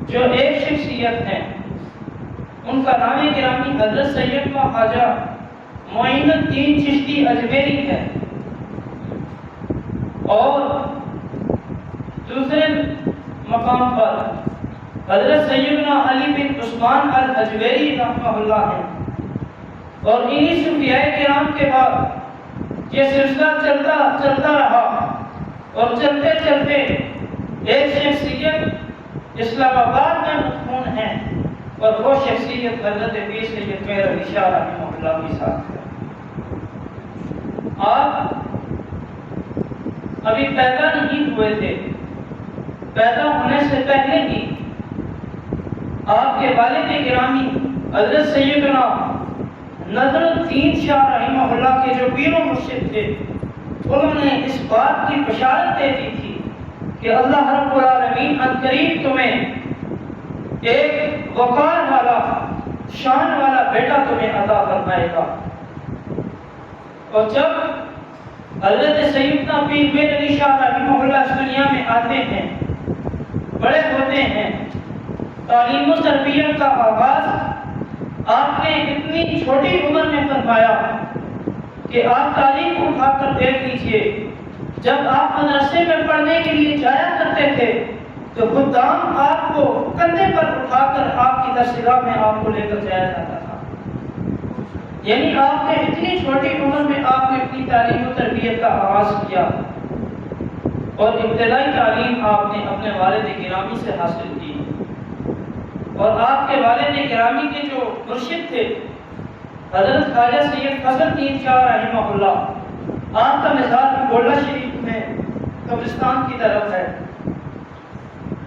جو ایک شخصیت ہیں ان کا نام گرامی حضرت سیدنا خواجہ معین الدین چشتی اجمیری ہے، اور دوسرے مقام پر حضرت سیدنا علی بن عثمان الاجویری رحمہ اللہ ہے۔ اور انہی صوفیاء کرام کے بعد یہ سلسلہ چلتا رہا، اور چلتے چلتے ایک شخصیت اسلام آباد میں مدفون ہے، اور وہ شخصیت حضرت پیر سید میر علی شاہ رحمہ اللہ کے ساتھ ہے۔ آپ ابھی پیدا نہیں ہوئے تھے، پیدا ہونے سے پہلے ہی آپ کے والد گرامی حضرت سیدنا نظر الدین شاہ رحمہ اللہ کے جو پیر و مرشد تھے، انہوں نے اس بات کی بشارت دے دی تھی کہ اللہ رب العالمین عنقریب تمہیں ایک وقار والا، شان والا بیٹا تمہیں عطا فرمائے گا۔ اور جب حضرت سیدنا پیر میر علی شاہ رحمہ اللہ اس دنیا میں آتے ہیں، بڑے ہوتے ہیں، تعلیم و تربیت کا آغاز آپ نے اتنی چھوٹی عمر میں فرمایا کہ آپ تاریخ اٹھا کر دیکھ لیجئے، جب آپ مدرسے میں پڑھنے کے لیے جایا کرتے تھے تو خدام آپ کو کندھے پر اٹھا کر آپ کی درسگاہ میں آپ کو لے کر جایا جاتا تھا۔ یعنی آپ نے اتنی چھوٹی عمر میں آپ نے اپنی تعلیم و تربیت کا آغاز کیا، اور ابتدائی تعلیم آپ نے اپنے والد گرامی سے حاصل کی۔ اور آپ کے والد گرامی کے جو مرشد تھے حضرت خواجہ سید فضل الدین شاہ رحمہ اللہ، آپ کا مزار گولڈا شریف میں قبرستان کی طرف ہے۔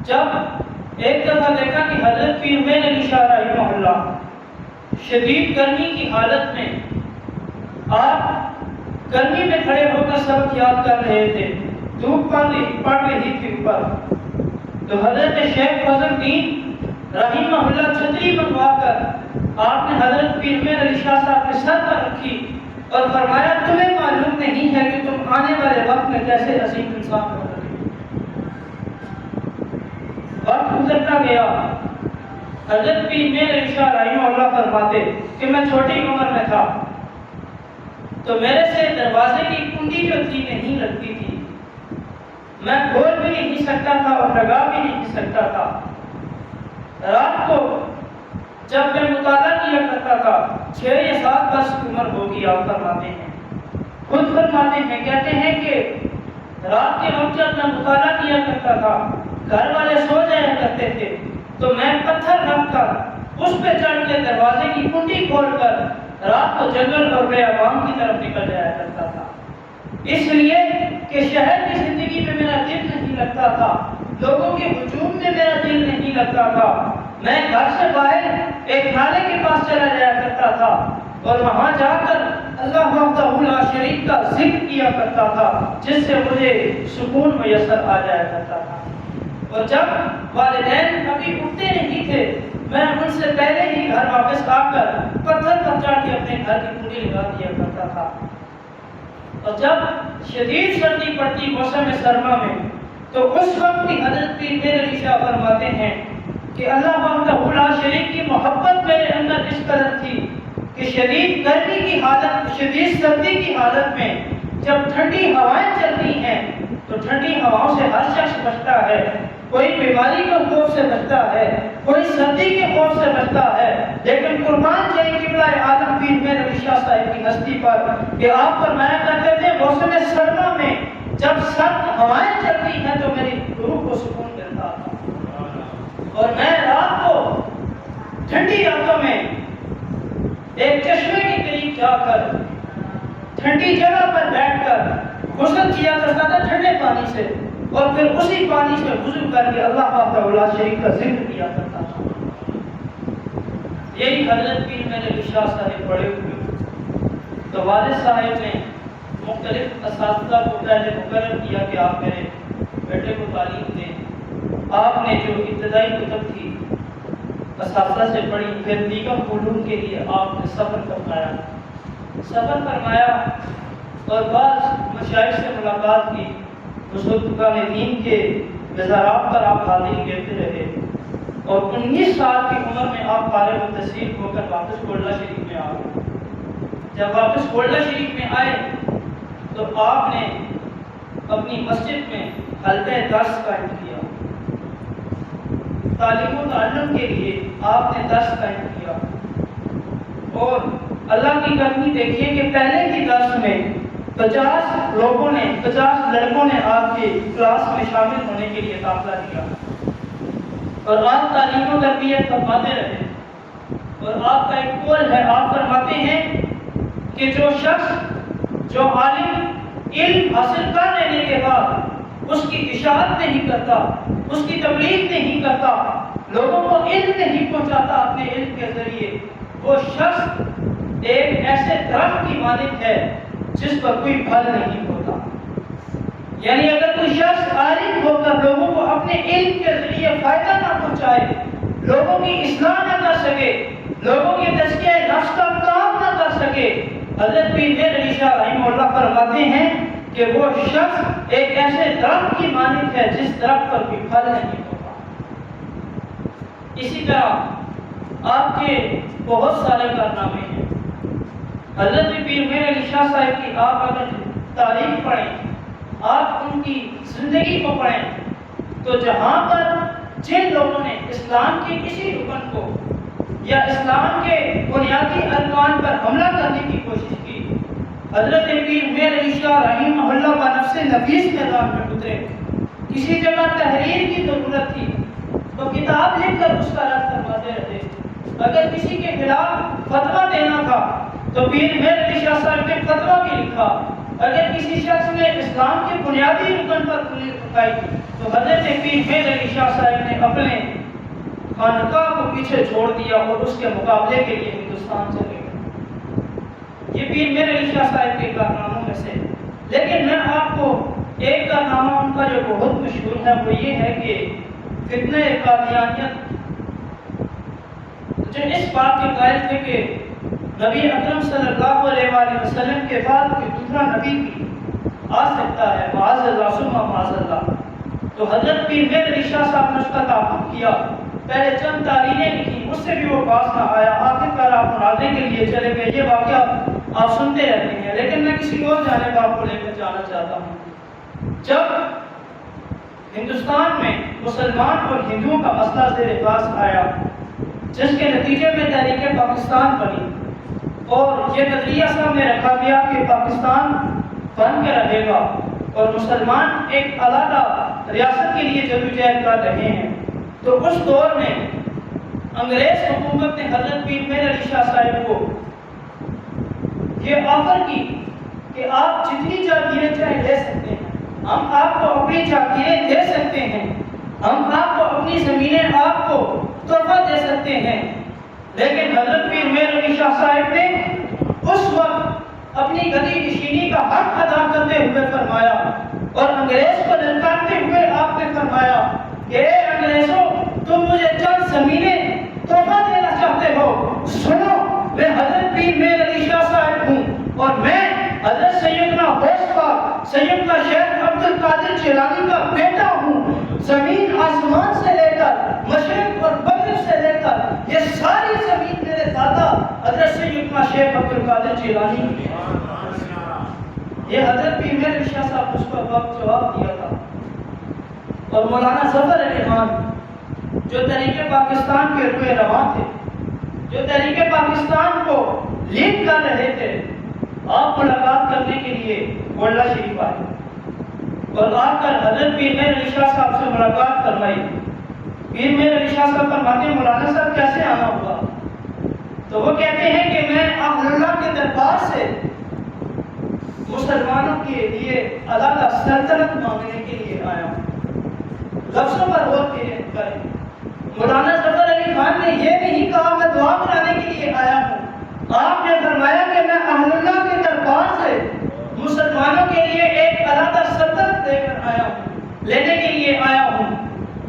جب ایک دفعہ دیکھا کہ حضرت پیر میر علی شاہ رحمہ اللہ شدید گرمی کی حالت میں، آپ گرمی میں کھڑے ہو کر سبق یاد کر رہے تھے، دھوپ پڑ رہی تھی اوپر، تو حضرت شیخ فضل الدین رحمہ اللہ چھتری منگوا کر آپ نے حضرت پیر میر علی شاہ صاحب کے سر پر رکھی اور فرمایا تمہیں معلوم نہیں ہے کہ تم آنے والے وقت میں کیسے عظیم انسان ہو گے۔ وقت گزرتا گیا، حضرت پیر میر علی شاہ رحمہ اللہ فرماتے کہ میں چھوٹی عمر میں تھا تو میرے سے دروازے کی کنڈی جو تھی نہیں لگتی تھی، میں کھول بھی نہیں سکتا تھا اور لگا بھی نہیں سکتا تھا۔ رات کو جب میں مطالعہ کیا کرتا تھا، 6 یا 7 برس کی عمر ہوگی، آپ فرماتے ہیں، خود فرماتے ہیں، کہتے ہیں کہ رات کے وقت جب میں مطالعہ کیا کرتا تھا، گھر والے سو جایا کرتے تھے تو میں پتھر رکھ کر اس پہ چڑھ کے دروازے کی کنڈی کھول کر رات کو جنگل اور بیابان کی طرف نکل جایا کرتا تھا، اس لیے کہ شہر کی زندگی میں میرا دل نہیں لگتا تھا، لوگوں کے ہجوم میں میرا دل نہیں لگتا تھا۔ میں گھر سے باہر ایک نالے کے پاس چلا جایا کرتا تھا اور وہاں جا کر اللہ وحدہ لا شریک کا ذکر کیا کرتا تھا، جس سے مجھے سکون میسر آ جایا کرتا تھا۔ اور جب والدین ابھی اٹھتے نہیں تھے، میں ان سے پہلے ہی گھر واپس آ کر پتھر پر چڑھ کے اپنے گھر کی کنڈی لگا دیا کرتا تھا۔ اور جب شدید سردی پڑتی موسم سرما میں، تو اس وقت بھی حضرت پیر میر علی شاہ فرماتے ہیں کہ اللہ وحدہ لا شریک کی محبت میرے اندر اس قدر تھی کہ شدید گرمی کی حالت، شدید سردی کی حالت میں جب ٹھنڈی ہوائیں چلتی ہیں تو ٹھنڈی ہواؤں سے ہر شخص بچتا ہے، کوئی بیماری کے خوف سے بچتا ہے، کوئی سردی کے خوف سے بچتا ہے، لیکن قربان جائے قبلہ عالم پیر میر علی شاہ صاحب کی ہستی پر کہ آپ فرمایا کرتے تھے موسم سرما میں جب سرد ہوائیں چلتی ہیں تو میری روح کو سکون ملتا ہے، اور میں رات کو ٹھنڈی راتوں میں ایک چشمے کے قریب جا کر ٹھنڈی جگہ پر بیٹھ کر غسل کیا کرتا تھا ٹھنڈے پانی سے، اور پھر اسی پانی سے وضو کر کے اللہ وحدہ لا شریک کا ذکر کیا کرتا تھا۔ یہی حضرت پیر میر علی شاہ صاحب پڑے ہوئے، تو والد صاحب نے مختلف اساتذہ کو پہلے مقرر کیا کہ آپ میرے بیٹے کو تعلیم دیں۔ آپ نے جو ابتدائی کتب تھی اساتذہ سے پڑھی، پھر دیگر علوم کے لیے آپ نے سفر فرمایا اور بعض مشائخ سے ملاقات کی، بزرگان دین کے وزارات پر آپ حاضری دیتے رہے، اور 19 سال کی عمر میں آپ فارغ التحصیل ہو کر واپس کھولنا شریف میں آ گئے۔ جب واپس کھولنا شریف میں آئے تو آپ نے اپنی مسجد میں حلقہ درس قائم کیا، تعلیم و تعلم کے لیے آپ نے درس قائم کیا۔ اور اللہ کی کرمی دیکھیے کہ پہلے ہی درس میں 50 لوگوں نے 50 لڑکوں نے آپ کے کلاس میں شامل ہونے کے لیے داخلہ دیا، اور آپ تعلیم و تربیت فرماتے رہے۔ اور آپ کا ایک قول ہے، آپ فرماتے ہیں کہ جو شخص جو عالم علم حاصل کر لینے کے بعد اس کی اشاعت نہیں کرتا، اس کی تبلیغ نہیں کرتا، لوگوں کو علم نہیں پہنچاتا اپنے علم کے ذریعے، وہ شخص ایک ایسے درخت کی مانند ہے جس پر کوئی پھل نہیں ہوتا۔ یعنی اگر کوئی شخص عالم ہو کر لوگوں کو اپنے علم کے ذریعے فائدہ نہ پہنچائے، لوگوں کی اصلاح نہ کر سکے، لوگوں کے تزکیہ نفس کا کام نہ کر سکے، حضرت پیر میر علی شاہ رحمہ اللہ فرماتے ہیں کہ وہ شخص ایک ایسے درخت کی مانند ہے جس درخت پر کوئی پھل نہیں ہوتا۔ اسی طرح آپ کے بہت سارے کارنامے ہیں۔ حضرت پیر میر علی شاہ صاحب کی آپ اگر تاریخ پڑھیں، آپ ان کی زندگی کو پڑھیں، تو جہاں پر جن لوگوں نے اسلام کے کسی رکن کو یا اسلام کے بنیادی ارکان پر حملہ کرنے کی کوشش کی، حضرت پیر میر علی شاہ رحمہ اللہ بنفس نفیس میدان میں اترے۔ کسی جگہ تحریر کی ضرورت تھی تو کتاب لکھ کر اس کا رد فرماتے رہے۔ اگر کسی کے خلاف فتویٰ دینا تھا تو پیر میر علی شاہ صاحب نے فتویٰ بھی لکھا۔ اگر کسی شخص نے اسلام کے بنیادی رکن پر انگلی اٹھائی تو حضرت پیر میر علی شاہ صاحب نے اپنے خانقاہ کو پیچھے چھوڑ دیا اور اس کے مقابلے کے لیے ہندوستان چلے گئے۔ یہ پیر میر علی شاہ صاحب کے کارناموں میں سے، لیکن میں آپ کو ایک کارنامہ ان کا جو بہت مشہور ہے وہ یہ ہے کہ فتنہ قادیانیت، جو اس بات کے قائل تھے کہ نبی اکرم صلی اللہ علیہ وآلہ وسلم کے بعد کوئی دوسرا نبی بھی آ سکتا ہے، معاذ اللہ ثم معاذ اللہ۔ تو حضرت پیر میر علی شاہ صاحب نے اس کا تعاقب کیا، پہلے چند تحریریں لکھی، اس سے بھی وہ باز نہ آیا، آخر کار آپ مناظرے کے لیے چلے گئے۔ یہ واقعہ آپ سنتے رہتے ہیں، لیکن میں کسی اور جانب آپ کو لے کر جانا چاہتا ہوں۔ جب ہندوستان میں مسلمان اور ہندوؤں کا مسئلہ زیر بحث آیا، جس کے نتیجے میں تحریک پاکستان بنی، اور یہ نظریہ سامنے رکھا گیا کہ پاکستان بن کے رہے گا اور مسلمان ایک علیحدہ ریاست کے لیے جدوجہد کر رہے ہیں، تو اس دور میں انگریز حکومت نے حضرت پیر میر علی شاہ صاحب کو یہ آفر کی کہ آپ جتنی جاگیریں چاہے لے سکتے ہیں، ہم آپ کو اپنی جاگیریں دے سکتے ہیں، ہم آپ کو اپنی زمینیں آپ کو تحفہ دے سکتے ہیں، لیکن حضرت پیر میر علی شاہ صاحب نے اس وقت اپنی گدی نشینی کا حق ادا کرتے ہوئے فرمایا اور انگریز کو للکارتے ہوئے آپ نے فرمایا کہ اے انگریزوں، تم مجھے چند زمینیں تحفہ دینا چاہتے ہو، سنو، میں حضرت پیر میر علی شاہ صاحب ہوں اور میں حضرت سیدنا غوث پاک سیدنا شیخ عبد القادر جیلانی کا بیٹا ہوں۔ زمین آسمان سے لے کر مشرق اور مغرب سے لے کر یہ ساری زمین میرے دادا حضرت سیدنا شیخ عبد القادر جیلانی کی ہے۔ یہ حضرت پیر میر علی شاہ صاحب اس کو وقت جواب دیا تھا۔ اور مولانا ظفر علی خان جو تحریک پاکستان کے روئے رواں تھے، جو تحریک پاکستان کو لیڈ کر رہے تھے، آپ ملاقات کرنے کے لیے گولڈا شریف آئے اور آ کر حضرت پیر میر علی شاہ صاحب سے ملاقات کروائی۔ پیر میر علی شاہ صاحب فرماتے ہیں مولانا صاحب کیسے آنا ہوا؟ تو وہ کہتے ہیں کہ میں اہل اللہ کے دربار سے مسلمانوں کے لیے علیحدہ سلطنت مانگنے کے لیے آیا ہوں۔ لفظوں پر غور کریں، مولانا ظفر علی خان نے یہ نہیں کہا میں دعا کرانے کے لیے آیا ہوں، آپ نے فرمایا کہ میں اہل اللہ کے دربار سے مسلمانوں کے لیے ایک علیحدہ سلطنت لے کر آیا ہوں، لینے کے لیے آیا ہوں۔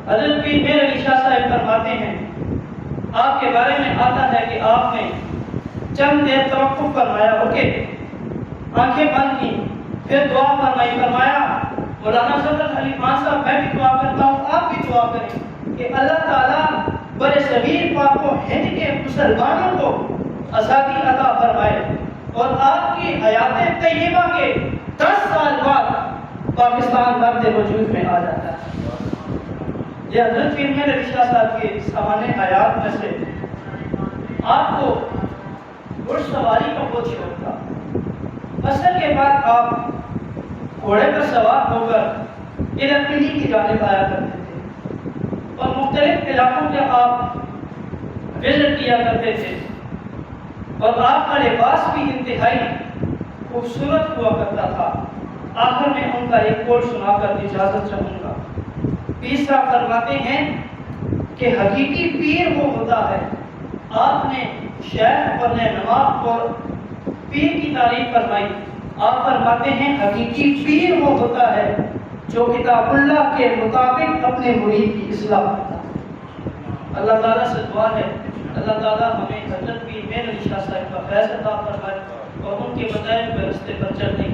حضرت پیر میر علی شاہ صاحب فرماتے ہیں آپ کے بارے میں آتا ہے کہ آپ نے چند دیر توقف فرمایا، رکے، آنکھیں بند کی، پھر دعا فرمائی، فرمایا مولانا ظفر علی خان صاحب میں بھی دعا کرتا ہوں، آپ بھی دعا کریں کہ اللہ تعالیٰ صغیر پاک و ہند کے مسلمانوں کو آزادی عطا فرمائے اور آپ کی حیات طیبہ کے 10 سال بعد پاکستان وقت وجود میں آ جاتا ہے۔ یہ حضرت پیر میر علی شاہ صاحب کے سوانح حیات میں سے آپ کو گھڑ سواری کا بہت شوق تھا۔ عصر کے بعد آپ گھوڑے پر سوار ہو کر ادھر پنڈی کی جانب آیا کرتے تھے اور مختلف علاقوں کے آپ وزٹ کیا کرتے تھے اور آپ کا لباس بھی انتہائی خوبصورت ہوا کرتا تھا۔ آخر میں ان کا ایک قول سنا کر اجازت چاہوں گا۔ پیر صاحب فرماتے ہیں کہ حقیقی پیر وہ ہوتا ہے، آپ نے شیخ اور رہنما اور پیر کی تعریف فرمائی، آپ فرماتے ہیں حقیقی پیر وہ ہوتا ہے جو کتاب اللہ کے مطابق اپنے مرید کی اصلاح کرتا ہے۔ اللہ تعالیٰ سے دعا ہے اللہ تعالیٰ ہمیں حضرت پیر میر علی شاہ صاحب کا فیض عطا فرمائے اور ان کے بتائے ہوئے راستے پر چلنے